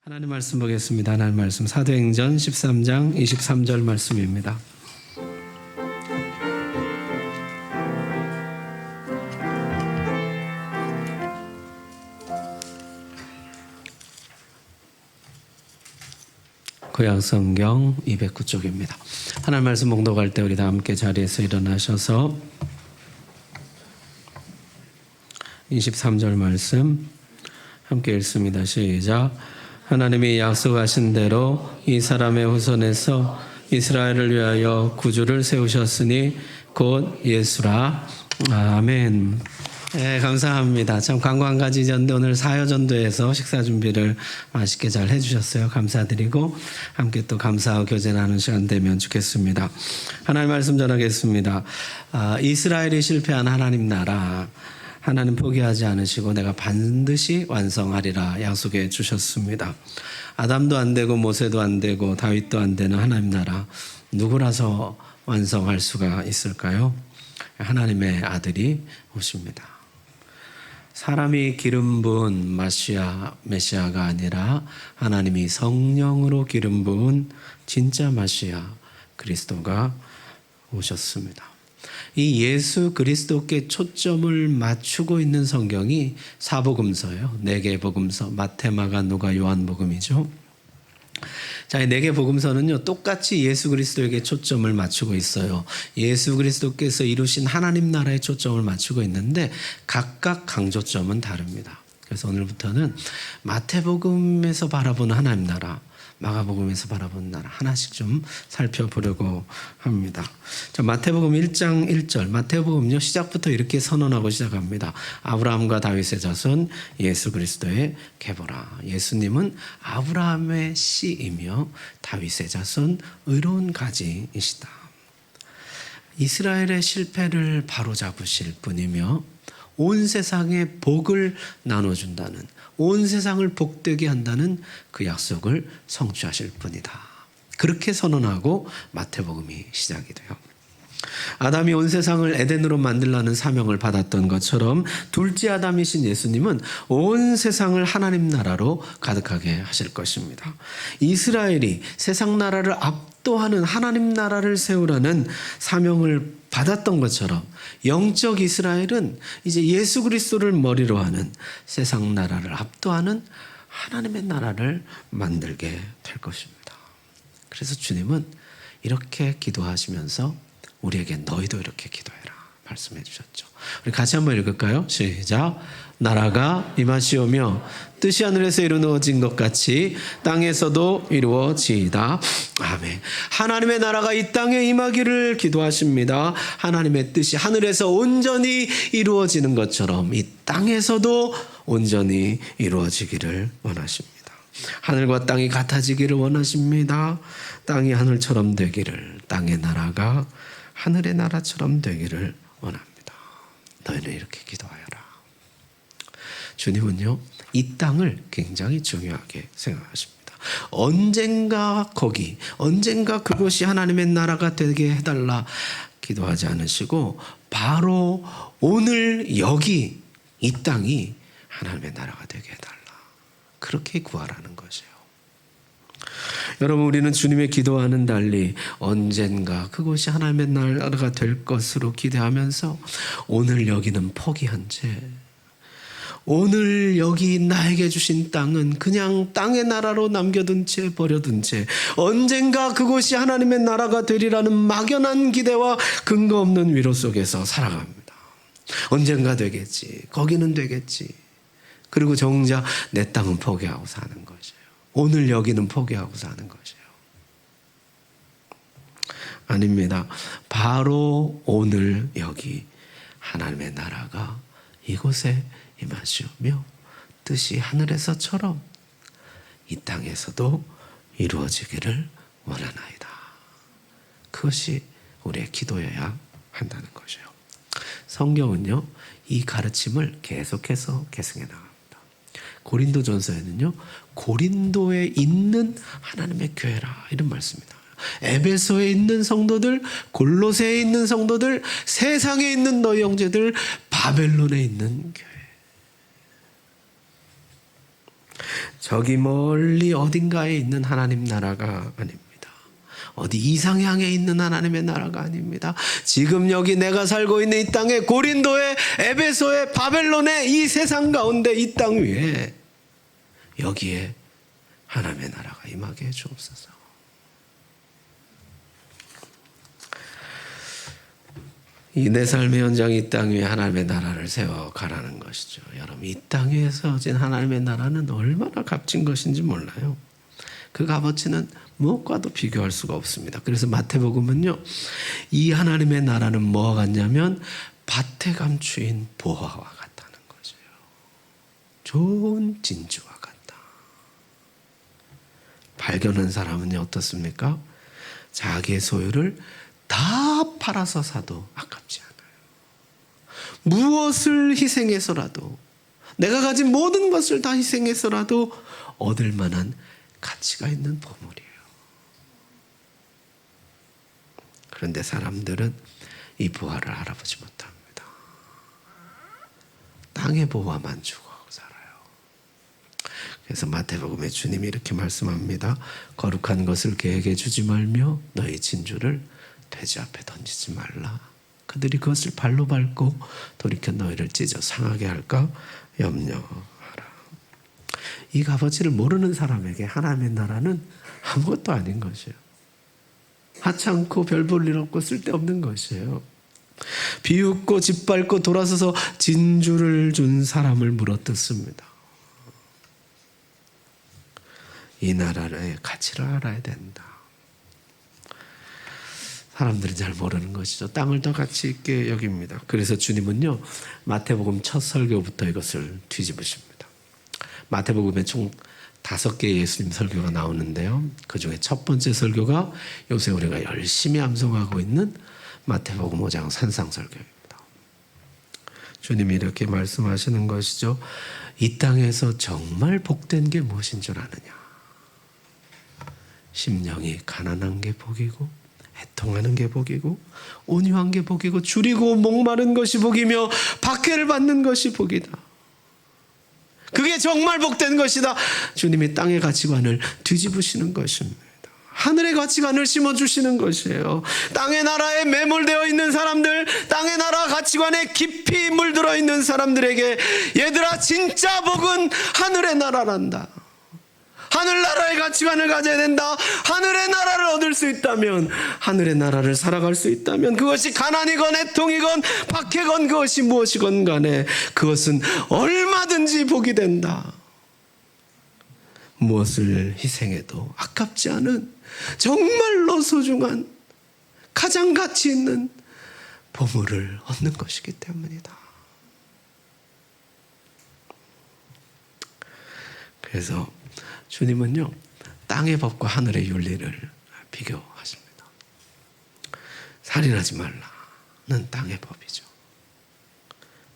하나님 말씀 보겠습니다. 하나님 말씀 사도행전 13장 23절 말씀입니다. 구약성경 209쪽입니다. 하나님 말씀 봉독할 때 우리 다 함께 자리에서 일어나셔서 23절 말씀 함께 읽습니다. 시작. 하나님이 약속하신 대로 이 사람의 후손에서 이스라엘을 위하여 구주를 세우셨으니 곧 예수라. 아멘. 네, 감사합니다. 참 광고 한 가지 전데 오늘 사여전도에서 식사 준비를 맛있게 잘 해주셨어요. 감사드리고 함께 또 감사하고 교제 나누는 시간 되면 좋겠습니다. 하나님 말씀 전하겠습니다. 이스라엘이 실패한 하나님 나라, 하나님 포기하지 않으시고 내가 반드시 완성하리라 약속해 주셨습니다. 아담도 안 되고 모세도 안 되고 다윗도 안 되는 하나님 나라, 누구라서 완성할 수가 있을까요? 하나님의 아들이 오십니다. 사람이 기름 부은 메시아가 아니라 하나님이 성령으로 기름 부은 진짜 메시아 그리스도가 오셨습니다. 이 예수 그리스도께 초점을 맞추고 있는 성경이 사복음서예요. 4개 복음서, 마태, 마가, 누가, 요한복음이죠. 자, 이 4개 복음서는요, 똑같이 예수 그리스도에게 초점을 맞추고 있어요. 예수 그리스도께서 이루신 하나님 나라에 초점을 맞추고 있는데 각각 강조점은 다릅니다. 그래서 오늘부터는 마태복음에서 바라보는 하나님 나라, 마가복음에서 바라보는 나라 하나씩 좀 살펴보려고 합니다. 자, 마태복음 1장 1절. 마태복음요, 시작부터 이렇게 선언하고 시작합니다. 아브라함과 다윗의 자손 예수 그리스도의 계보라. 예수님은 아브라함의 씨이며 다윗의 자손 의로운 가지이시다. 이스라엘의 실패를 바로잡으실 분이며 온 세상에 복을 나눠준다는, 온 세상을 복되게 한다는 그 약속을 성취하실 분이다. 그렇게 선언하고 마태복음이 시작이 돼요. 아담이 온 세상을 에덴으로 만들라는 사명을 받았던 것처럼 둘째 아담이신 예수님은 온 세상을 하나님 나라로 가득하게 하실 것입니다. 이스라엘이 세상 나라를 압도하는 하나님 나라를 세우라는 사명을 받았던 것처럼 영적 이스라엘은 이제 예수 그리스도를 머리로 하는 세상 나라를 압도하는 하나님의 나라를 만들게 될 것입니다. 그래서 주님은 이렇게 기도하시면서 우리에게 너희도 이렇게 기도해라 말씀해 주셨죠. 우리 같이 한번 읽을까요? 시작. 나라가 임하시오며 뜻이 하늘에서 이루어진 것 같이 땅에서도 이루어지이다. 아멘. 하나님의 나라가 이 땅에 임하기를 기도하십니다. 하나님의 뜻이 하늘에서 온전히 이루어지는 것처럼 이 땅에서도 온전히 이루어지기를 원하십니다. 하늘과 땅이 같아지기를 원하십니다. 땅이 하늘처럼 되기를, 땅의 나라가 하늘의 나라처럼 되기를 원합니다. 너희는 이렇게 기도하여라. 주님은요, 이 땅을 굉장히 중요하게 생각하십니다. 언젠가 그곳이 하나님의 나라가 되게 해달라 기도하지 않으시고 바로 오늘 여기 이 땅이 하나님의 나라가 되게 해달라, 그렇게 구하라는 것이에요. 여러분, 우리는 주님의 기도와는 달리 언젠가 그곳이 하나님의 나라가 될 것으로 기대하면서 오늘 여기는 포기한 채, 오늘 여기 나에게 주신 땅은 그냥 땅의 나라로 남겨둔 채, 버려둔 채 언젠가 그곳이 하나님의 나라가 되리라는 막연한 기대와 근거 없는 위로 속에서 살아갑니다. 언젠가 되겠지, 거기는 되겠지. 그리고 정작 내 땅은 포기하고 사는 것이에요. 오늘 여기는 포기하고 사는 것이에요. 아닙니다. 바로 오늘 여기 하나님의 나라가 이곳에 임하시오며 뜻이 하늘에서처럼 이 땅에서도 이루어지기를 원하나이다. 그것이 우리의 기도여야 한다는 것이에요. 성경은요, 이 가르침을 계속해서 계승해 나갑니다. 고린도전서에는요, 고린도에 있는 하나님의 교회라 이런 말씀이 나와요. 에베소에 있는 성도들, 골로새에 있는 성도들, 세상에 있는 너희 형제들, 바벨론에 있는 교회. 저기 멀리 어딘가에 있는 하나님 나라가 아닙니다. 어디 이상향에 있는 하나님의 나라가 아닙니다. 지금 여기 내가 살고 있는 이 땅에, 고린도에, 에베소에, 바벨론에, 이 세상 가운데 이 땅 위에, 여기에 하나님의 나라가 임하게 해 주옵소서. 이 내 삶의 현장, 이 땅 위에 하나님의 나라를 세워가라는 것이죠. 여러분, 이 땅 위에 세워진 하나님의 나라는 얼마나 값진 것인지 몰라요. 그 값어치는 무엇과도 비교할 수가 없습니다. 그래서 마태복음은요, 이 하나님의 나라는 뭐와 같냐면 밭에 감추인 보화와 같다는 거죠. 좋은 진주와 같다. 발견한 사람은 어떻습니까? 자기의 소유를 다 팔아서 사도 아깝지 않아요. 무엇을 희생해서라도, 내가 가진 모든 것을 다 희생해서라도 얻을 만한 가치가 있는 보물이에요. 그런데 사람들은 이 보화를 알아보지 못합니다. 땅의 보화만 추구하고 살아요. 그래서 마태복음에 주님이 이렇게 말씀합니다. 거룩한 것을 개에게 주지 말며 너희 진주를 돼지 앞에 던지지 말라. 그들이 그것을 발로 밟고 돌이켜 너희를 찢어 상하게 할까 염려하라. 이 값어치를 모르는 사람에게 하나님의 나라는 아무것도 아닌 것이에요. 하찮고 별 볼 일 없고 쓸데없는 것이에요. 비웃고 짓밟고 돌아서서 진주를 준 사람을 물어뜯습니다. 이 나라의 가치를 알아야 된다. 사람들이 잘 모르는 것이죠. 땅을 더 가치 있게 여깁니다. 그래서 주님은요, 마태복음 첫 설교부터 이것을 뒤집으십니다. 마태복음에 총 5개의 예수님 설교가 나오는데요. 그 중에 첫 번째 설교가 요새 우리가 열심히 암송하고 있는 마태복음 5장 산상설교입니다. 주님이 이렇게 말씀하시는 것이죠. 이 땅에서 정말 복된 게 무엇인 줄 아느냐? 심령이 가난한 게 복이고, 애통하는 게 복이고, 온유한 게 복이고, 줄이고 목마른 것이 복이며 박해를 받는 것이 복이다. 그게 정말 복된 것이다. 주님이 땅의 가치관을 뒤집으시는 것입니다. 하늘의 가치관을 심어주시는 것이에요. 땅의 나라에 매몰되어 있는 사람들, 땅의 나라 가치관에 깊이 물들어 있는 사람들에게, 얘들아, 진짜 복은 하늘의 나라란다. 하늘나라의 가치관을 가져야 된다. 하늘의 나라를 얻을 수 있다면, 하늘의 나라를 살아갈 수 있다면, 그것이 가난이건 애통이건 박해건 그것이 무엇이건 간에 그것은 얼마든지 복이 된다. 무엇을 희생해도 아깝지 않은 정말로 소중한, 가장 가치 있는 보물을 얻는 것이기 때문이다. 그래서 주님은요, 땅의 법과 하늘의 윤리를 비교하십니다. 살인하지 말라는 땅의 법이죠.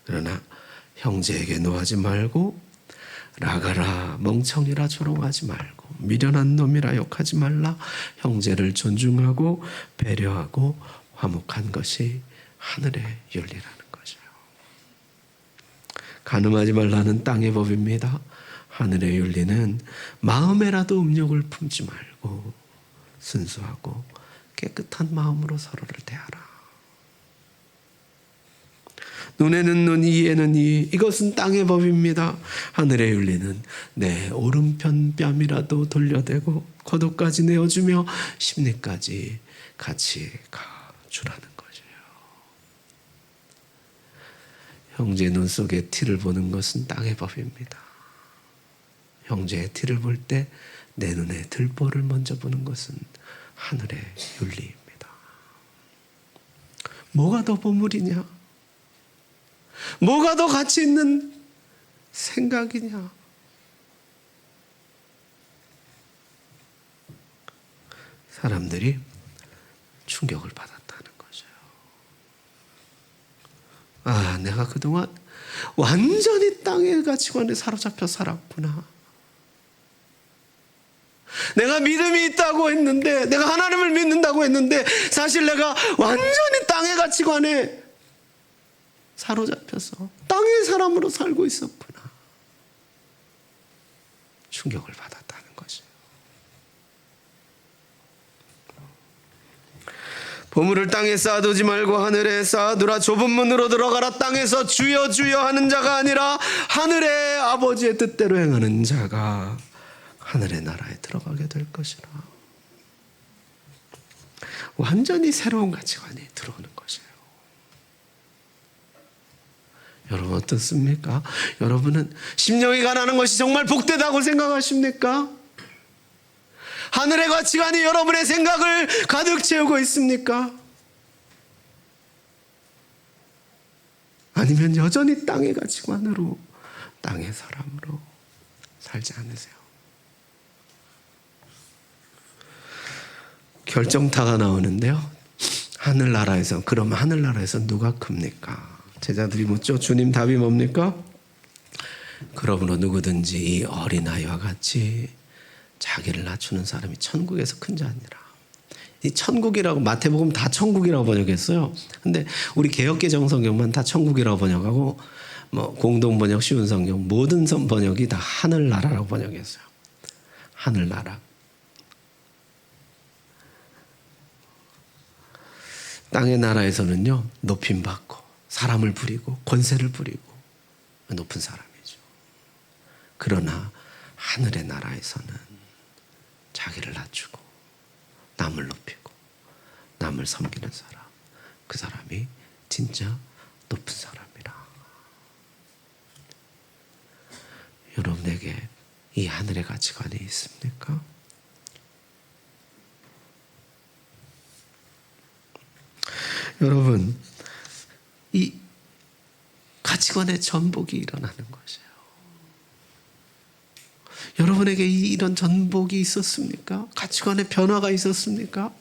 그러나 형제에게 노하지 말고, 라가라 멍청이라 조롱하지 말고, 미련한 놈이라 욕하지 말라. 형제를 존중하고 배려하고 화목한 것이 하늘의 윤리라는 것이에요. 간음하지 말라는 땅의 법입니다. 하늘의 윤리는 마음에라도 음욕을 품지 말고 순수하고 깨끗한 마음으로 서로를 대하라. 눈에는 눈, 이에는 이, 이것은 땅의 법입니다. 하늘의 윤리는 내 오른편 뺨이라도 돌려대고 겉옷까지 내어주며 심리까지 같이 가주라는 것이에요. 형제 눈 속에 티를 보는 것은 땅의 법입니다. 형제의 티를 볼 때 내 눈에 들보를 먼저 보는 것은 하늘의 윤리입니다. 뭐가 더 보물이냐? 뭐가 더 가치 있는 생각이냐? 사람들이 충격을 받았다는 거죠. 아, 내가 그동안 완전히 땅의 가치관에 사로잡혀 살았구나. 내가 믿음이 있다고 했는데, 내가 하나님을 믿는다고 했는데, 사실 내가 완전히 땅의 가치관에 사로잡혀서 땅의 사람으로 살고 있었구나. 충격을 받았다는 것이에요. 보물을 땅에 쌓아두지 말고 하늘에 쌓아두라. 좁은 문으로 들어가라. 땅에서 주여 주여 하는 자가 아니라 하늘의 아버지의 뜻대로 행하는 자가 하늘의 나라에 들어가게 될 것이라. 완전히 새로운 가치관이 들어오는 것이에요. 여러분 어떻습니까? 여러분은 심령이 가난한 것이 정말 복되다고 생각하십니까? 하늘의 가치관이 여러분의 생각을 가득 채우고 있습니까? 아니면 여전히 땅의 가치관으로, 땅의 사람으로 살지 않으세요? 결정타가 나오는데요. 하늘나라에서, 그럼 하늘나라에서 누가 큽니까? 제자들이 묻죠. 주님 답이 뭡니까? 그러므로 누구든지 이 어린아이와 같이 자기를 낮추는 사람이 천국에서 큰 자 아니라. 이 천국이라고 마태복음 다 천국이라고 번역했어요. 근데 우리 개역개정 성경만 다 천국이라고 번역하고 뭐 공동 번역 쉬운 성경 모든 번역이 다 하늘나라라고 번역했어요. 하늘나라. 땅의 나라에서는요, 높임 받고 사람을 부리고 권세를 부리고 높은 사람이죠. 그러나 하늘의 나라에서는 자기를 낮추고 남을 높이고 남을 섬기는 사람, 그 사람이 진짜 높은 사람이라. 여러분에게 이 하늘의 가치관이 있습니까? 여러분, 이 가치관의 전복이 일어나는 것이에요. 여러분에게 이런 전복이 있었습니까? 가치관의 변화가 있었습니까?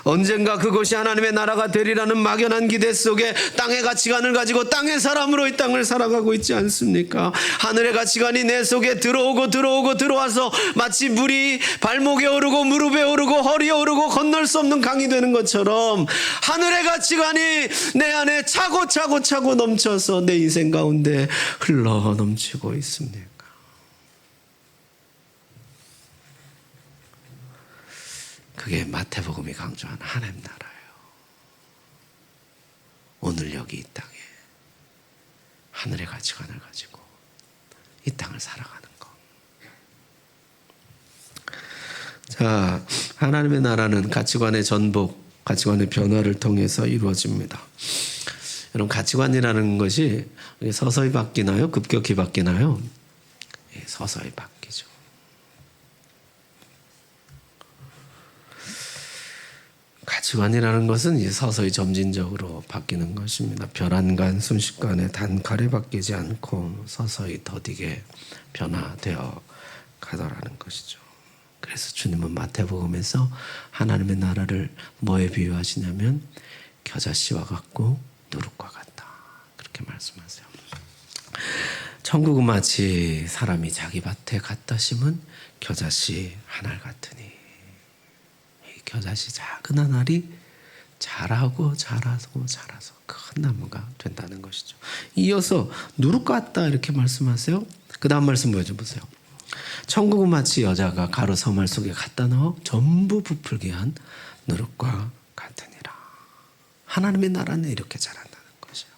언젠가 그것이 하나님의 나라가 되리라는 막연한 기대 속에 땅의 가치관을 가지고 땅의 사람으로 이 땅을 살아가고 있지 않습니까? 하늘의 가치관이 내 속에 들어와서 마치 물이 발목에 오르고 무릎에 오르고 허리에 오르고 건널 수 없는 강이 되는 것처럼 하늘의 가치관이 내 안에 차고 넘쳐서 내 인생 가운데 흘러 넘치고 있습니까? 그게 마태복음이 강조한 하나님 나라예요. 오늘 여기 이 땅에 하늘의 가치관을 가지고 이 땅을 살아가는 것. 자, 하나님의 나라는 가치관의 전복, 가치관의 변화를 통해서 이루어집니다. 여러분, 가치관이라는 것이 서서히 바뀌나요? 급격히 바뀌나요? 서서히 바뀌죠. 가치관이라는 것은 이제 서서히 점진적으로 바뀌는 것입니다. 별안간 순식간에 단칼에 바뀌지 않고 서서히 더디게 변화되어 가더라는 것이죠. 그래서 주님은 마태복음에서 하나님의 나라를 뭐에 비유하시냐면 겨자씨와 같고 누룩과 같다, 그렇게 말씀하세요. 천국은 마치 사람이 자기 밭에 갖다 심은 겨자씨 한 알 같으니, 겨자씨 작은 한 알이 자라서 큰 나무가 된다는 것이죠. 이어서 누룩 같다 이렇게 말씀하세요. 그 다음 말씀 보여줘보세요. 천국은 마치 여자가 가루 서말 속에 갖다 넣어 전부 부풀게 한 누룩과 같으니라. 하나님의 나라는 이렇게 자란다는 것이에요.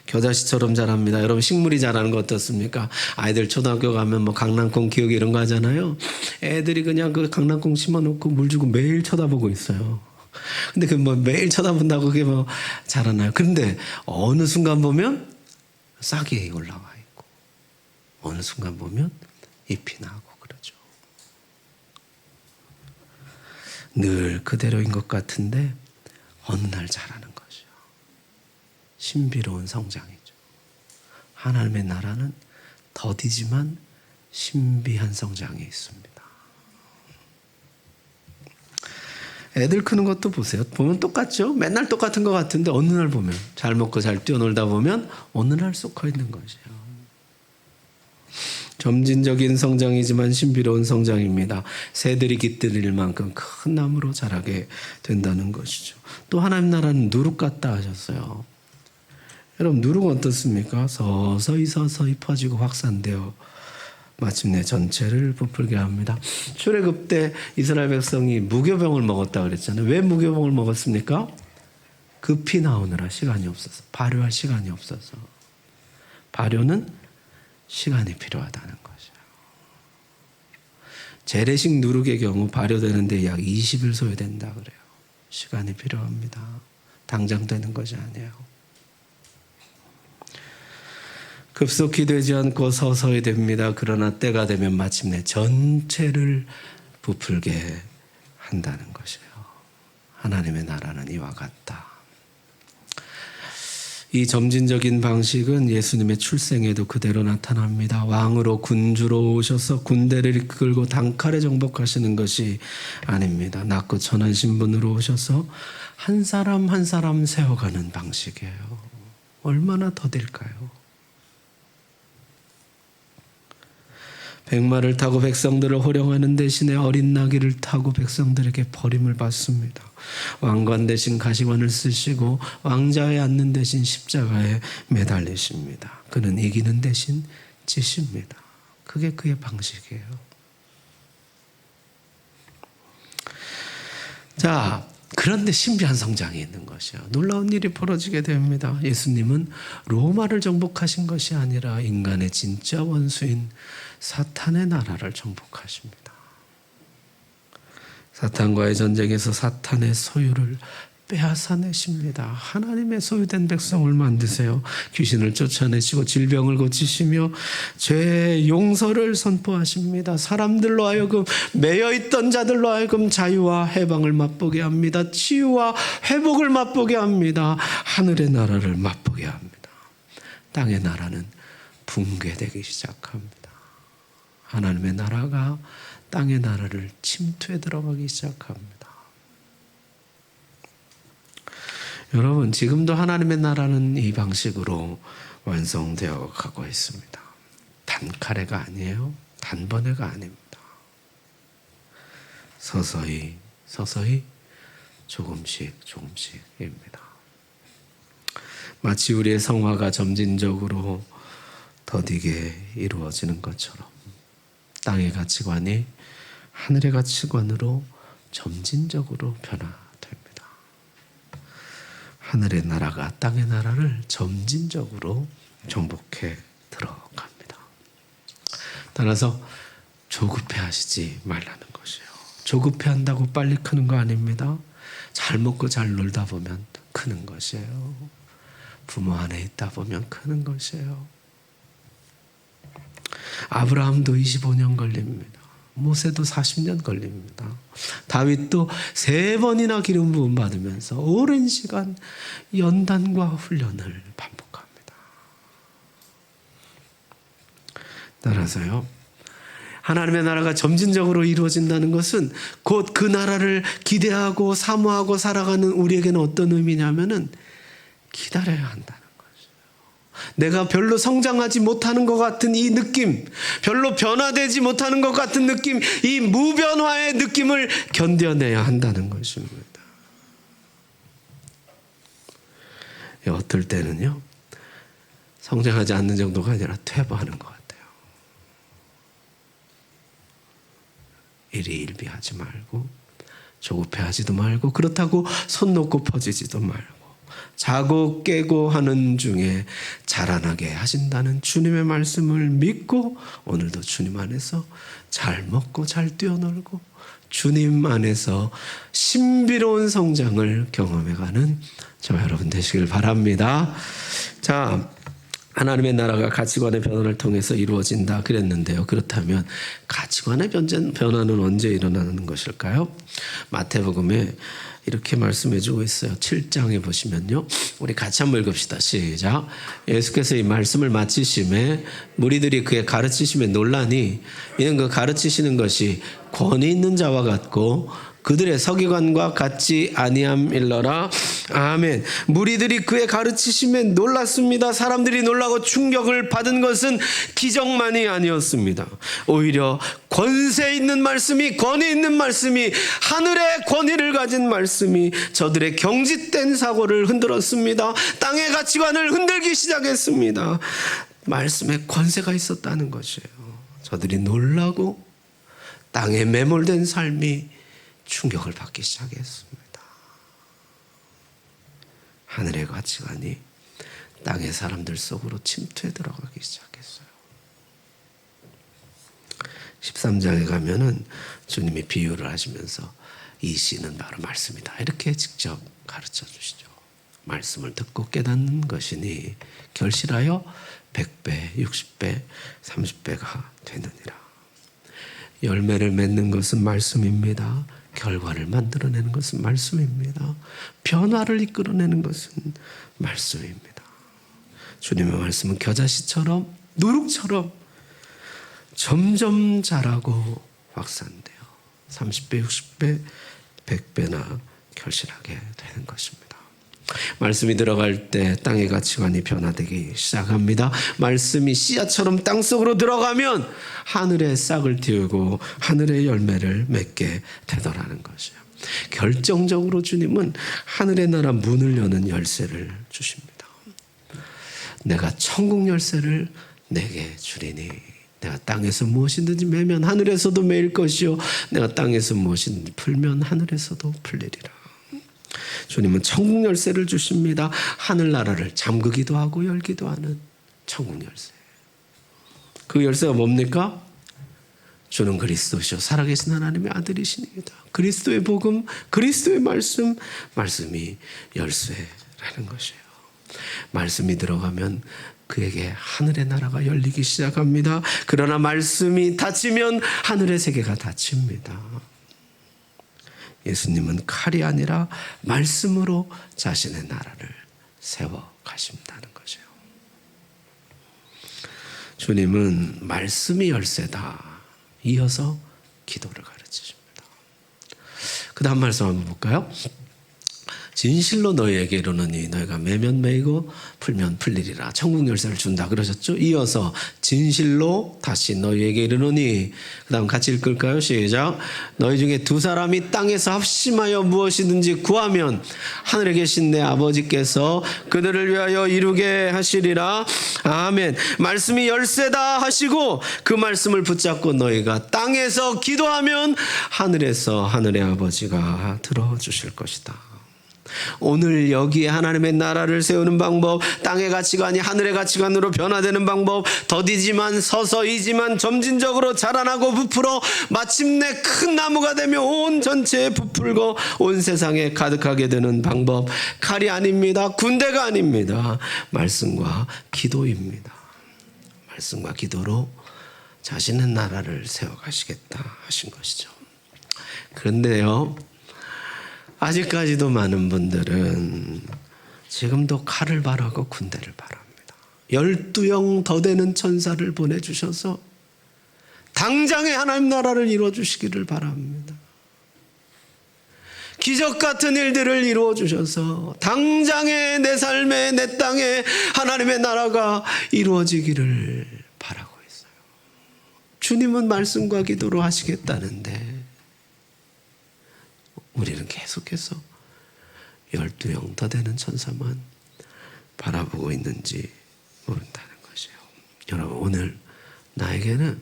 겨자씨처럼 자랍니다. 여러분, 식물이 자라는 거 어떻습니까? 아이들 초등학교 가면 뭐 강낭콩 키우기 이런 거 하잖아요. 애들이 그냥 그 강낭콩 심어놓고 물 주고 매일 쳐다보고 있어요. 근데 그 뭐 매일 쳐다본다고 그게 뭐 자라나요? 근데 어느 순간 보면 싹이 올라와 있고, 어느 순간 보면 잎이 나고 그러죠. 늘 그대로인 것 같은데 어느 날 자라는 것이요. 신비로운 성장이죠. 하나님의 나라는 더디지만 신비한 성장이 있습니다. 애들 크는 것도 보세요. 보면 똑같죠? 맨날 똑같은 것 같은데 어느 날 보면 잘 먹고 잘 뛰어놀다 보면 어느 날 쏙 커 있는 것이에요. 점진적인 성장이지만 신비로운 성장입니다. 새들이 깃들일 만큼 큰 나무로 자라게 된다는 것이죠. 또 하나님 나라는 누룩 같다 하셨어요. 여러분 누룩은 어떻습니까? 서서히 퍼지고 확산되어 마침내 전체를 부풀게 합니다. 출애굽 때 이스라엘 백성이 무교병을 먹었다 그랬잖아요. 왜 무교병을 먹었습니까? 급히 나오느라 시간이 없어서, 발효할 시간이 없어서. 발효는 시간이 필요하다는 것이에요. 재래식 누룩의 경우 발효되는데 약 20일 소요된다 그래요. 시간이 필요합니다. 당장 되는 것이 아니에요. 급속히 되지 않고 서서히 됩니다. 그러나 때가 되면 마침내 전체를 부풀게 한다는 것이에요. 하나님의 나라는 이와 같다. 이 점진적인 방식은 예수님의 출생에도 그대로 나타납니다. 왕으로 군주로 오셔서 군대를 이끌고 단칼에 정복하시는 것이 아닙니다. 낮고 천한 신분으로 오셔서 한 사람 한 사람 세워가는 방식이에요. 얼마나 더딜까요? 백마를 타고 백성들을 호령하는 대신에 어린 나귀를 타고 백성들에게 버림을 받습니다. 왕관 대신 가시관을 쓰시고 왕자에 앉는 대신 십자가에 매달리십니다. 그는 이기는 대신 지십니다. 그게 그의 방식이에요. 자, 그런데 신비한 성장이 있는 것이요. 놀라운 일이 벌어지게 됩니다. 예수님은 로마를 정복하신 것이 아니라 인간의 진짜 원수인 사탄의 나라를 정복하십니다. 사탄과의 전쟁에서 사탄의 소유를 빼앗아내십니다. 하나님의 소유된 백성을 만드세요. 귀신을 쫓아내시고 질병을 고치시며 죄의 용서를 선포하십니다. 사람들로 하여금 매여있던 자들로 하여금 자유와 해방을 맛보게 합니다. 치유와 회복을 맛보게 합니다. 하늘의 나라를 맛보게 합니다. 땅의 나라는 붕괴되기 시작합니다. 하나님의 나라가 땅의 나라를 침투해 들어가기 시작합니다. 여러분, 지금도 하나님의 나라는 이 방식으로 완성되어 가고 있습니다. 단칼에가 아니에요. 단번에가 아닙니다. 서서히 조금씩입니다. 마치 우리의 성화가 점진적으로 더디게 이루어지는 것처럼 땅의 가치관이 하늘의 가치관으로 점진적으로 변화됩니다. 하늘의 나라가 땅의 나라를 점진적으로 정복해 들어갑니다. 따라서 조급해하시지 말라는 것이에요. 조급해한다고 빨리 크는 거 아닙니다. 잘 먹고 잘 놀다 보면 크는 것이에요. 부모 안에 있다 보면 크는 것이에요. 아브라함도 25년 걸립니다. 모세도 40년 걸립니다. 다윗도 3번이나 기름 부음 받으면서 오랜 시간 연단과 훈련을 반복합니다. 따라서요, 하나님의 나라가 점진적으로 이루어진다는 것은 곧 그 나라를 기대하고 사모하고 살아가는 우리에게는 어떤 의미냐면은 기다려야 한다는 거예요. 내가 별로 성장하지 못하는 것 같은 이 느낌, 별로 변화되지 못하는 것 같은 느낌, 이 무변화의 느낌을 견뎌내야 한다는 것입니다. 어떨 때는요, 성장하지 않는 정도가 아니라 퇴보하는 것 같아요. 일희일비하지 말고 조급해하지도 말고 그렇다고 손 놓고 퍼지지도 말고 자고 깨고 하는 중에 자라나게 하신다는 주님의 말씀을 믿고 오늘도 주님 안에서 잘 먹고 잘 뛰어놀고 주님 안에서 신비로운 성장을 경험해가는 저와 여러분 되시길 바랍니다. 자, 하나님의 나라가 가치관의 변화를 통해서 이루어진다 그랬는데요. 그렇다면 가치관의 변화는 언제 일어나는 것일까요? 마태복음에 이렇게 말씀해 주고 있어요. 7장에 보시면요. 우리 같이 한번 읽읍시다. 시작. 예수께서 이 말씀을 마치심에 무리들이 그의 가르치심에 놀라니 이는 그 가르치시는 것이 권위 있는 자와 같고 그들의 서기관과 같지 아니함 일러라. 아멘. 무리들이 그의 가르치심에 놀랐습니다. 사람들이 놀라고 충격을 받은 것은 기적만이 아니었습니다. 오히려 권세 있는 말씀이, 권위 있는 말씀이, 하늘의 권위를 가진 말씀이 저들의 경직된 사고를 흔들었습니다. 땅의 가치관을 흔들기 시작했습니다. 말씀에 권세가 있었다는 것이에요. 저들이 놀라고 땅에 매몰된 삶이 충격을 받기 시작했습니다. 하늘의 가치관이 땅의 사람들 속으로 침투해 들어가기 시작했어요. 13장에 가면은 주님이 비유를 하시면서 이 씨는 바로 말씀이다, 이렇게 직접 가르쳐 주시죠. 말씀을 듣고 깨닫는 것이니 결실하여 100배, 60배, 30배가 되느니라. 열매를 맺는 것은 말씀입니다. 결과를 만들어내는 것은 말씀입니다. 변화를 이끌어내는 것은 말씀입니다. 주님의 말씀은 겨자씨처럼, 누룩처럼 점점 자라고 확산돼요. 30배, 60배, 100배나 결실하게 되는 것입니다. 말씀이 들어갈 때 땅의 가치관이 변화되기 시작합니다. 말씀이 씨앗처럼 땅속으로 들어가면 하늘의 싹을 틔우고 하늘의 열매를 맺게 되더라는 것이에요. 결정적으로 주님은 하늘의 나라 문을 여는 열쇠를 주십니다. 내가 천국 열쇠를 내게 주리니 내가 땅에서 무엇이든지 매면 하늘에서도 매일 것이요 내가 땅에서 무엇이든지 풀면 하늘에서도 풀리리라. 주님은 천국 열쇠를 주십니다. 하늘나라를 잠그기도 하고 열기도 하는 천국 열쇠. 그 열쇠가 뭡니까? 주는 그리스도시요 살아계신 하나님의 아들이시니이다. 그리스도의 복음, 그리스도의 말씀, 말씀이 열쇠라는 것이에요. 말씀이 들어가면 그에게 하늘의 나라가 열리기 시작합니다. 그러나 말씀이 닫히면 하늘의 세계가 닫힙니다. 예수님은 칼이 아니라 말씀으로 자신의 나라를 세워 가신다는 것이에요. 주님은 말씀이 열쇠다. 이어서 기도를 가르치십니다. 그 다음 말씀 한번 볼까요? 진실로 너희에게 이르노니 너희가 매면 매이고 풀면 풀리리라. 천국 열쇠를 준다 그러셨죠? 이어서 진실로 다시 너희에게 이르노니, 그 다음 같이 읽을까요? 시작. 너희 중에 두 사람이 땅에서 합심하여 무엇이든지 구하면 하늘에 계신 내 아버지께서 그들을 위하여 이루게 하시리라. 아멘. 말씀이 열쇠다 하시고 그 말씀을 붙잡고 너희가 땅에서 기도하면 하늘에서 하늘의 아버지가 들어주실 것이다. 오늘 여기에 하나님의 나라를 세우는 방법, 땅의 가치관이 하늘의 가치관으로 변화되는 방법, 더디지만 서서히지만 점진적으로 자라나고 부풀어 마침내 큰 나무가 되며 온 전체에 부풀고 온 세상에 가득하게 되는 방법, 칼이 아닙니다. 군대가 아닙니다. 말씀과 기도입니다. 말씀과 기도로 자신의 나라를 세워가시겠다 하신 것이죠. 그런데요, 아직까지도 많은 분들은 지금도 칼을 바라고 군대를 바랍니다. 12영 더 되는 천사를 보내주셔서 당장에 하나님 나라를 이루어주시기를 바랍니다. 기적 같은 일들을 이루어주셔서 당장에 내 삶에 내 땅에 하나님의 나라가 이루어지기를 바라고 있어요. 주님은 말씀과 기도로 하시겠다는데 우리는 계속해서 12영 더 되는 천사만 바라보고 있는지 모른다는 것이에요. 여러분, 오늘 나에게는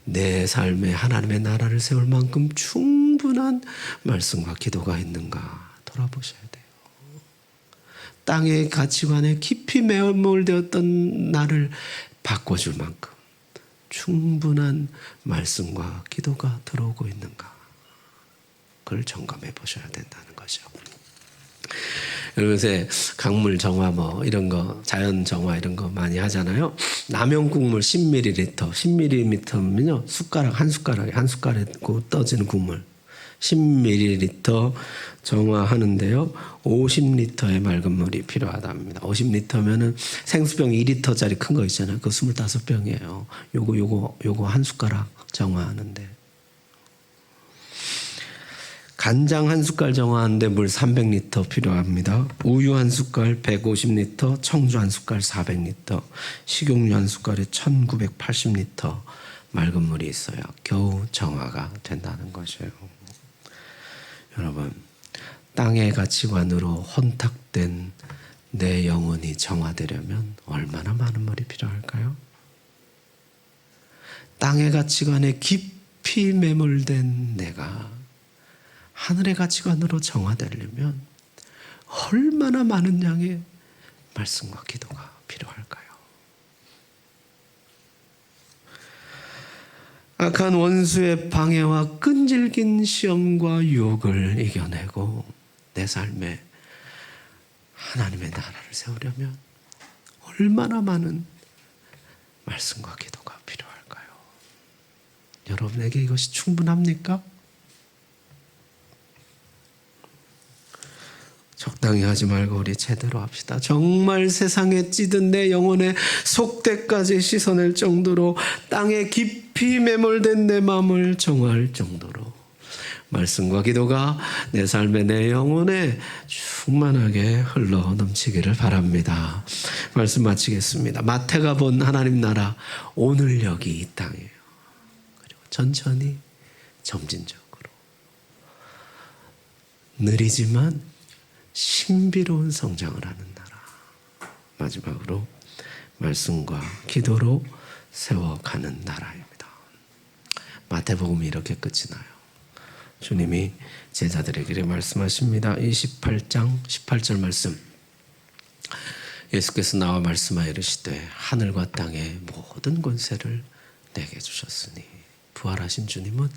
내 삶에 하나님의 나라를 세울 만큼 충분한 말씀과 기도가 있는가 돌아보셔야 돼요. 땅의 가치관에 깊이 매몰되었던 나를 바꿔줄 만큼 충분한 말씀과 기도가 들어오고 있는가, 그걸 점검해 보셔야 된다는 거죠. 여러분, 요새 강물 정화 뭐 이런 거, 자연 정화 이런 거 많이 하잖아요. 라면 국물 10ml, 10ml면요 숟가락 한 숟가락에 떠지는 국물 10ml 정화하는데요 50리터의 맑은 물이 필요하답니다. 50리터면은 생수병 2리터짜리 큰 거 있잖아요. 그거 25병이에요. 요거 한 숟가락 정화하는데, 간장 한 숟갈 정화하는데 물 300리터 필요합니다. 우유 한 숟갈 150리터, 청주 한 숟갈 400리터, 식용유 한 숟갈에 1980리터 맑은 물이 있어야 겨우 정화가 된다는 것이에요. 여러분, 땅의 가치관으로 혼탁된 내 영혼이 정화되려면 얼마나 많은 물이 필요할까요? 땅의 가치관에 깊이 매몰된 내가 하늘의 가치관으로 정화되려면 얼마나 많은 양의 말씀과 기도가 필요할까요? 악한 원수의 방해와 끈질긴 시험과 유혹을 이겨내고 내 삶에 하나님의 나라를 세우려면 얼마나 많은 말씀과 기도가 필요할까요? 여러분에게 이것이 충분합니까? 적당히 하지 말고 우리 제대로 합시다. 정말 세상에 찌든 내 영혼의 속대까지 씻어낼 정도로 땅에 깊이 매몰된 내 마음을 정화할 정도로 말씀과 기도가 내 삶에 내 영혼에 충만하게 흘러 넘치기를 바랍니다. 말씀 마치겠습니다. 마태가 본 하나님 나라 오늘 여기 이 땅이에요. 그리고 천천히 점진적으로 느리지만 신비로운 성장을 하는 나라. 마지막으로 말씀과 기도로 세워가는 나라입니다. 마태복음이 이렇게 끝이 나요. 주님이 제자들에게 말씀하십니다. 28장 18절 말씀. 예수께서 나와 말씀하여 이르시되 하늘과 땅의 모든 권세를 내게 주셨으니 부활하신 주님은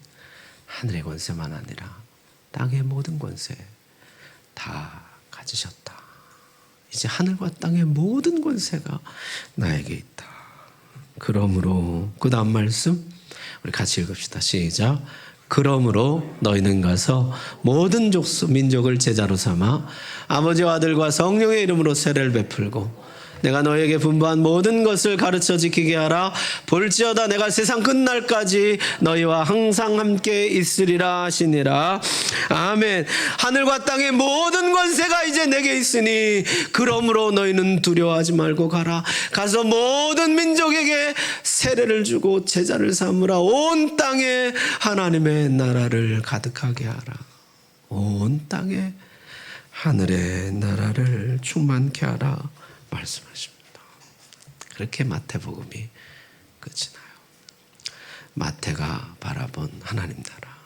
하늘의 권세만 아니라 땅의 모든 권세 다 가지셨다. 이제 하늘과 땅의 모든 권세가 나에게 있다. 그러므로 그 다음 말씀 우리 같이 읽읍시다. 시작. 그러므로 너희는 가서 모든 민족을 제자로 삼아 아버지와 아들과 성령의 이름으로 세례를 베풀고 내가 너에게 분부한 모든 것을 가르쳐 지키게 하라. 볼지어다 내가 세상 끝날까지 너희와 항상 함께 있으리라 하시니라. 아멘. 하늘과 땅의 모든 권세가 이제 내게 있으니 그러므로 너희는 두려워하지 말고 가라. 가서 모든 민족에게 세례를 주고 제자를 삼으라. 온 땅에 하나님의 나라를 가득하게 하라. 온 땅에 하늘의 나라를 충만케 하라 말씀하십니다. 그렇게 마태복음이 끝이 나요. 마태가 바라본 하나님 나라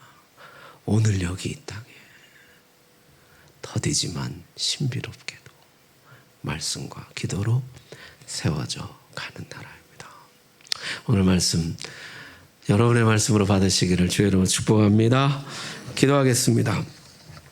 오늘 여기 이 땅에 더디지만 신비롭게도 말씀과 기도로 세워져 가는 나라입니다. 오늘 말씀 여러분의 말씀으로 받으시기를 주의 이름으로 축복합니다. 기도하겠습니다.